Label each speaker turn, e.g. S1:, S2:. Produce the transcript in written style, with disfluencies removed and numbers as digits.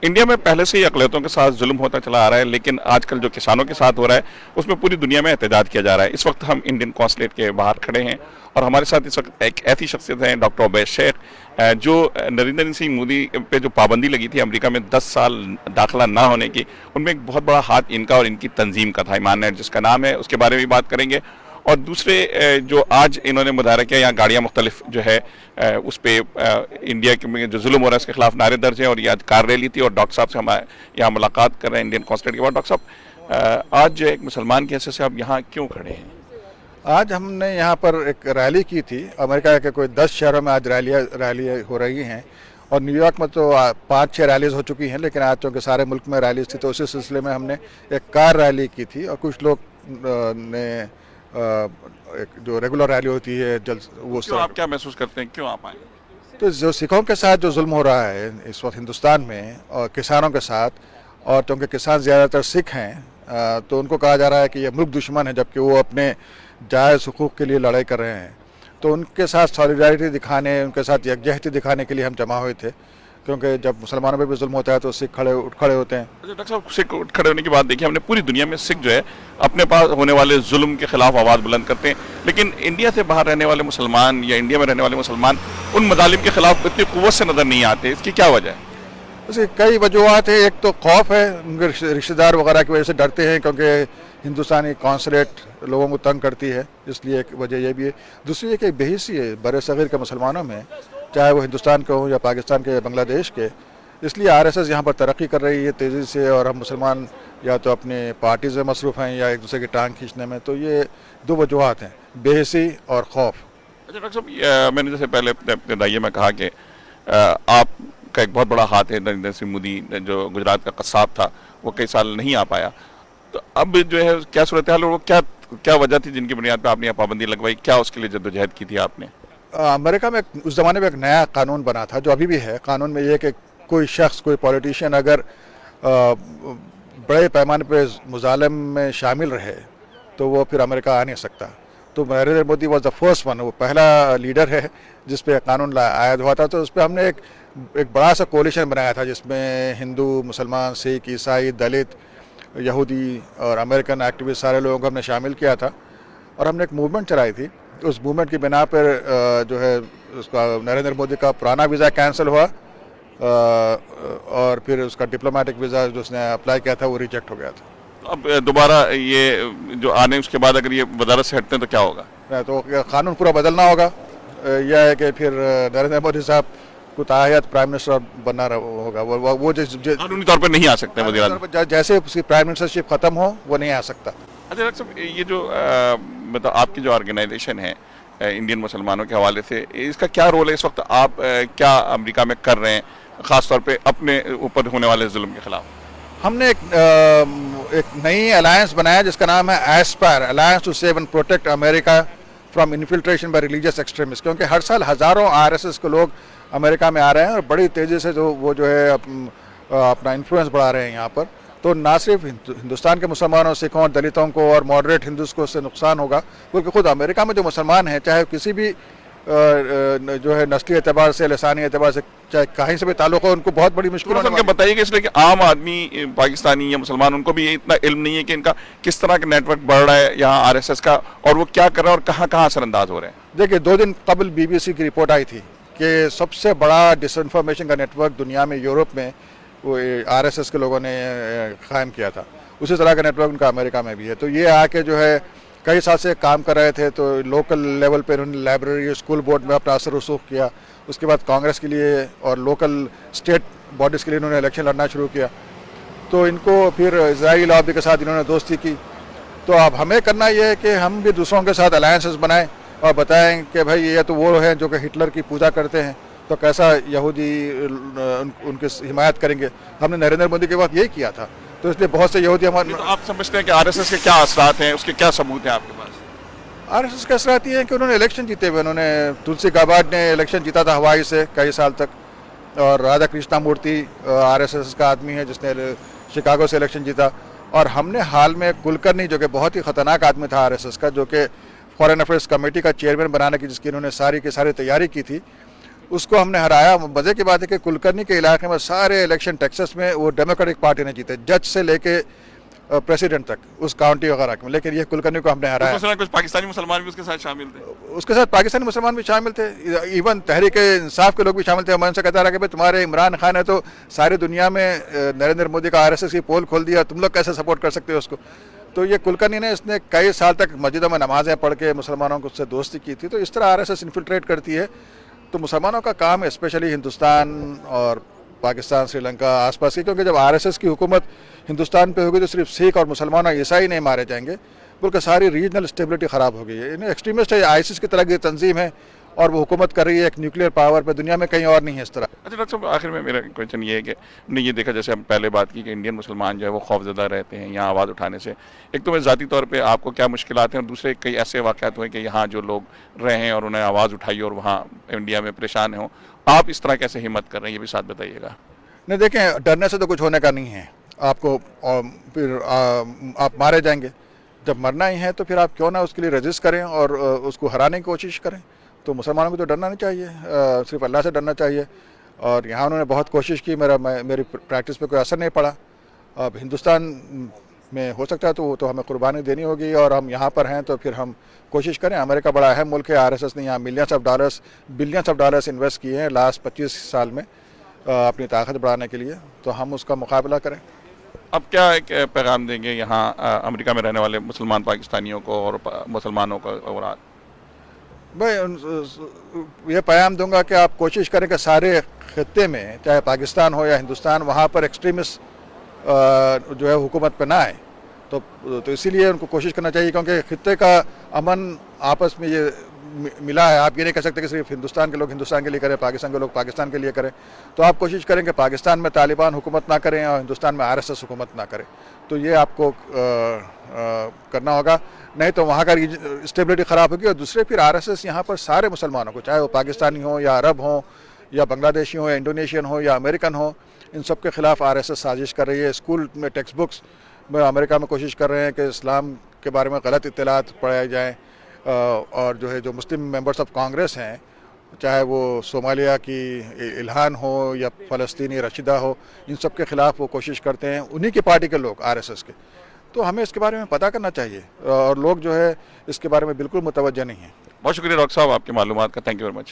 S1: India में पहले से ही अक़लियतों के साथ जुल्म होता चला आ रहा है, लेकिन आजकल जो किसानों के साथ हो रहा है उसमें पूरी दुनिया में एहतजाज किया जा रहा है। इस वक्त हम इंडियन कॉन्सुलेट के बाहर खड़े हैं और हमारे साथ इस वक्त एक ऐसी शख्सियत है डॉक्टर उबैद शेख, जो नरेंद्र सिंह मोदी पे जो पाबंदी लगी थी अमेरिका में 10 साल दाखिला ना होने की, उनमें एक बहुत बड़ा हाथ इनका और इनकी तंजीम का था, ईमान नेट जिसका नाम है, उसके बारे में भी बात करेंगे। और दूसरे जो आज इन्होंने मुजाहरा किया, यहाँ गाड़ियाँ मुख्तलिफ जो है उस पर इंडिया के जो जुल्म हो रहा है उसके खिलाफ नारे दर्ज हैं, और ये आज कार रैली थी और डॉक्टर साहब से हम यहाँ मुलाकात कर रहे हैं इंडियन कॉन्सुलेट के बाद। डॉक्टर साहब, आज जो एक मुसलमान के हैसियत से आप यहाँ क्यों खड़े हैं?
S2: आज हमने यहाँ पर एक रैली की थी। अमेरिका के कोई 10 शहरों में आज रैलियाँ हो रही हैं, और न्यूयॉर्क में तो 5-6 रैलीज हो चुकी हैं, लेकिन आज चूँकि सारे मुल्क में रैलीज थी तो उसी सिलसिले में हमने एक कार रैली की थी। और कुछ लोग ने एक जो रेगुलर रैली होती है वो
S1: क्यों आप क्या महसूस करते हैं, क्यों आप आए?
S2: तो जो सिखों के साथ जो जुल्म हो रहा है इस वक्त हिंदुस्तान में, और किसानों के साथ, और क्योंकि किसान ज़्यादातर सिख हैं तो उनको कहा जा रहा है कि ये मुल्क दुश्मन है, जबकि वो अपने जायज़ हुकूक़ के लिए लड़ाई कर रहे हैं। तो उनके साथ सॉलिडारिटी दिखाने, उनके साथ यकजहती दिखाने के लिए हम जमा हुए थे, क्योंकि जब मुसलमानों पर भी जुल्म होता है तो सिख उठ खड़े होते हैं।
S1: अच्छा डॉक्टर साहब, सिख उठ खड़े होने की बात देखिए, हमने पूरी दुनिया में सिख जो है अपने पास होने वाले जुल्म के खिलाफ आवाज़ बुलंद करते हैं, लेकिन इंडिया से बाहर रहने वाले मुसलमान या इंडिया में रहने वाले मुसलमान उन मजालिम के खिलाफ इतनी कुव्वत से नज़र नहीं आते। इसकी क्या वजह है?
S2: उसकी कई वजूहत है। एक तो खौफ है, उनके रिश्तेदार वगैरह की वजह से डरते हैं, क्योंकि हिंदुस्तानी कॉन्सुलेट लोगों को तंग करती है, इसलिए एक वजह ये भी है। दूसरी एक बेहिसी है बड़े सग़ीर के मुसलमानों में, चाहे वो हिंदुस्तान के हों या पाकिस्तान के या बांग्लादेश के, इसलिए आरएसएस यहाँ पर तरक्की कर रही है तेज़ी से, और हम मुसलमान या तो अपने पार्टीज़ में मसरूफ़ हैं या एक दूसरे की टांग खींचने में। तो ये 2 वजूहत हैं, बेहिसी और खौफ।
S1: अच्छा डॉक्टर साहब, मैंने जैसे पहले अपने दाइये में कहा कि आपका एक बहुत बड़ा हाथ है। नरेंद्र सिंह मोदी जो गुजरात का कस्साब था वो कई साल नहीं आ पाया, तो अब जो है क्या सूरत हाल, और क्या वजह थी जिनकी बुनियाद पर आपने यह पाबंदी लगवाई? क्या उसके लिए जद्दोजहद की थी आपने?
S2: अमेरिका में उस ज़माने में एक नया कानून बना था, जो अभी भी है। कानून में ये कि कोई शख्स, कोई पॉलिटिशियन अगर बड़े पैमाने पे मुजालिम में शामिल रहे तो वो फिर अमेरिका आ नहीं सकता। तो Narendra Modi was the first one, वो पहला लीडर है जिस पे कानून आयद हुआ था। तो उस पर हमने एक बड़ा सा कोलिशन बनाया था, जिसमें हिंदू, मुसलमान, सिख, ईसाई, दलित, यहूदी और अमेरिकन एक्टिविस्ट, सारे लोगों को हमने शामिल किया था, और हमने एक मूवमेंट चलाई थी। उस मूवमेंट की बिना पर जो है उसका नरेंद्र मोदी का पुराना वीज़ा कैंसिल हुआ, और फिर उसका डिप्लोमेटिक वीज़ा जो उसने अप्लाई किया था वो रिजेक्ट हो गया था।
S1: अब दोबारा ये जो आने उसके बाद अगर ये वजारत से हटते हैं तो क्या होगा?
S2: तो कानून पूरा बदलना होगा। यह है कि फिर नरेंद्र मोदी साहब को ताहयात प्राइम मिनिस्टर बनना होगा। वो
S1: कानूनी तौर पर नहीं आ सकते वज़ीर-ए-आज़म।
S2: जैसे उसकी प्राइम मिनिस्टरशिप खत्म हो वो नहीं आ सकता।
S1: अच्छा डॉक्टर साहब, ये जो मतलब आपकी जो ऑर्गेनाइजेशन है इंडियन मुसलमानों के हवाले से, इसका क्या रोल है इस वक्त? आप क्या अमेरिका में कर रहे हैं ख़ास तौर पे अपने ऊपर होने वाले जुल्म के खिलाफ?
S2: हमने एक नई अलायंस बनाया जिसका नाम है ASPIRE, alliance to save and protect America from infiltration by religious extremist. क्योंकि हर साल हज़ारों आरएसएस के लोग अमेरिका में आ रहे हैं और बड़ी तेज़ी से जो है अपना इन्फ्लुएंस बढ़ा रहे हैं यहाँ पर। तो ना सिर्फ हिंदुस्तान के मुसलमानों, सिखों और दलितों को और मॉडरेट हिंदूज़ को उससे नुकसान होगा, बल्कि खुद अमेरिका में जो मुसलमान हैं, चाहे किसी भी जो है नस्ली एतबार से, लसानी एतबार से, चाहे कहीं से भी ताल्लुक़ हो, उनको बहुत बड़ी मुश्किल है।
S1: बताइए इसलिए कि आम आदमी, पाकिस्तानी या मुसलमान, उनको भी इतना इल्म नहीं है कि इनका किस तरह का नेटवर्क बढ़ रहा है यहाँ आरएसएस का, और वो क्या कर रहा है और कहाँ कहाँ असरअंदाज हो रहे हैं।
S2: देखिए, 2 दिन कबल बीबीसी की रिपोर्ट आई थी कि सबसे बड़ा डिसइंफॉर्मेशन का नेटवर्क दुनिया में, यूरोप में, वो आरएसएस के लोगों ने कायम किया था। उसी तरह का नेटवर्क उनका अमेरिका में भी है। तो ये आके जो है कई साल से काम कर रहे थे, तो लोकल लेवल पे उन्होंने लाइब्रेरी, स्कूल बोर्ड में अपना असर रसूख किया। उसके बाद कांग्रेस के लिए और लोकल स्टेट बॉडीज़ के लिए इन्होंने इलेक्शन लड़ना शुरू किया। तो इनको फिर इजरायली लॉबी के साथ इन्होंने दोस्ती की। तो अब हमें करना ये है कि हम भी दूसरों के साथ अलायंसेस बनाएं और बताएं कि भाई ये तो वो हैं जो कि हिटलर की पूजा करते हैं, तो कैसा यहूदी उनकी हिमायत करेंगे। हमने नरेंद्र मोदी के वक्त यही किया था, तो इसलिए बहुत से यहूदी हमारे।
S1: तो आप समझते हैं कि आरएसएस के क्या असरात हैं, उसके क्या सबूत हैं आपके पास?
S2: आरएसएस के असरात ये हैं कि उन्होंने इलेक्शन जीते हुए, उन्होंने तुलसी गाबार्ड ने इलेक्शन जीता था हवाई से कई साल तक, और राधा कृष्णा मूर्ति आरएसएस का आदमी है जिसने शिकागो से इलेक्शन जीता। और हमने हाल में कुलकर्णी, जो कि बहुत ही ख़तरनाक आदमी था आरएसएस का, जो कि फॉरेन अफेयर्स कमेटी का चेयरमैन बनाने की जिसकी इन्होंने सारी की सारी तैयारी की थी, उसको हमने हराया। मज़े की बात है कि कुलकर्णी के इलाके में सारे इलेक्शन टेक्सास में वो डेमोक्रेटिक पार्टी ने जीते, जज से लेके प्रेसिडेंट तक उस काउंटी वगैरह में, लेकिन ये कुलकर्णी को हमने हराया।
S1: उसमें कुछ पाकिस्तानी मुसलमान भी उसके साथ शामिल थे।
S2: उसके साथ पाकिस्तानी मुसलमान भी शामिल थे, इवन तहरीक इंसाफ के लोग भी शामिल थे। मैं उनसे कहता रहा कि भाई तुम्हारे इमरान खान ने तो सारी दुनिया में नरेंद्र मोदी का आरएसएस की पोल खोल दिया, तुम लोग कैसे सपोर्ट कर सकते हो उसको। तो ये कुलकर्णी ने इसने कई साल तक मस्जिदों में नमाजें पढ़ के मुसलमानों को उससे दोस्ती की थी। तो इस तरह आरएसएस इन्फिल्ट्रेट करती है। तो मुसलमानों का काम है, स्पेशली हिंदुस्तान और पाकिस्तान, श्रीलंका आसपास की, क्योंकि जब आरएसएस की हुकूमत हिंदुस्तान पे होगी तो सिर्फ सिख और मुसलमान और ईसाई नहीं मारे जाएंगे, बल्कि सारी रीजनल स्टेबिलिटी ख़राब हो गई है। इन्हें एक्सट्रीमिस्ट है, आईसिस की तरह की तंजीम है और वो हुकूमत कर रही है एक न्यूक्लियर पावर पे, दुनिया में कहीं और नहीं है इस तरह।
S1: अच्छा डॉक्टर साहब, आखिर में मेरा क्वेश्चन ये है कि हमने ये देखा, जैसे हम पहले बात की कि इंडियन मुसलमान जो है वो खौफजदा रहते हैं यहाँ आवाज़ उठाने से। एक तो मैं ज़ाती तौर पे आपको क्या मुश्किलात हैं, और दूसरे कई ऐसे वाक़यात हुए कि यहाँ जो लोग रहे हैं और उन्हें आवाज़ उठाई और वहाँ इंडिया में परेशान हों, आप इस तरह कैसे हिम्मत कर रहे हैं, ये भी साथ बताइएगा।
S2: नहीं, देखें, डरने से तो कुछ होने का नहीं है आपको, और फिर आप मारे जाएंगे। जब मरना ही है तो फिर आप क्यों ना उसके लिए रजिस्ट करें और उसको हराने की कोशिश करें। तो मुसलमानों को तो डरना नहीं चाहिए, सिर्फ अल्लाह से डरना चाहिए। और यहाँ उन्होंने बहुत कोशिश की, मेरी प्रैक्टिस पे कोई असर नहीं पड़ा। अब हिंदुस्तान में हो सकता है तो हमें कुर्बानी देनी होगी, और हम यहाँ पर हैं तो फिर हम कोशिश करें। अमेरिका बड़ा अहम मुल्क है, आरएसएस ने यहाँ बिलियंस ऑफ डॉलर्स इन्वेस्ट किए हैं लास्ट 25 साल में अपनी ताकत बढ़ाने के लिए, तो हम उसका मुकाबला करें।
S1: अब क्या एक पैगाम देंगे यहाँ अमेरिका में रहने वाले मुसलमान पाकिस्तानियों को और मुसलमानों को? और
S2: भाई ये पैगाम दूंगा कि आप कोशिश करें कि सारे खत्ते में, चाहे पाकिस्तान हो या हिंदुस्तान, वहाँ पर एक्सट्रीमिस्ट जो है हुकूमत पे ना आए। तो इसीलिए उनको कोशिश करना चाहिए, क्योंकि खत्ते का अमन आपस में ये मिला है। आप ये नहीं कह सकते कि सिर्फ हिंदुस्तान के लोग हिंदुस्तान के लिए करें, पाकिस्तान के लोग पाकिस्तान के लिए करें। तो आप कोशिश करें कि पाकिस्तान में तालिबान हुकूमत ना करें और हिंदुस्तान में आरएसएस हुकूमत ना करे। तो ये आपको करना होगा, नहीं तो वहाँ का स्टेबिलिटी ख़राब होगी। और दूसरे फिर आरएसएस यहाँ पर सारे मुसलमानों को, चाहे वो पाकिस्तानी हो या अरब हो या बांग्लादेशी हो या इंडोनेशियन हो या अमेरिकन हो, इन सब के ख़िलाफ़ आरएसएस साजिश कर रही है। स्कूल में टेक्स्ट बुक्स में अमेरिका में कोशिश कर रहे हैं कि इस्लाम के बारे में गलत इत्तलात पढ़ाई जाएँ, और जो है जो मुस्लिम मेंबर्स ऑफ कांग्रेस हैं, चाहे वो सोमालिया की इल्हान हो या फ़लस्तीनी रशीदा हो, इन सब के ख़िलाफ़ वो कोशिश करते हैं, उन्हीं की पार्टी के लोग, आरएसएस के। तो हमें इसके बारे में पता करना चाहिए, और लोग जो है इसके बारे में बिल्कुल मुतवज्जह नहीं है।
S1: बहुत शुक्रिया डॉक्टर साहब आपकी मालूमात का। Thank you very much.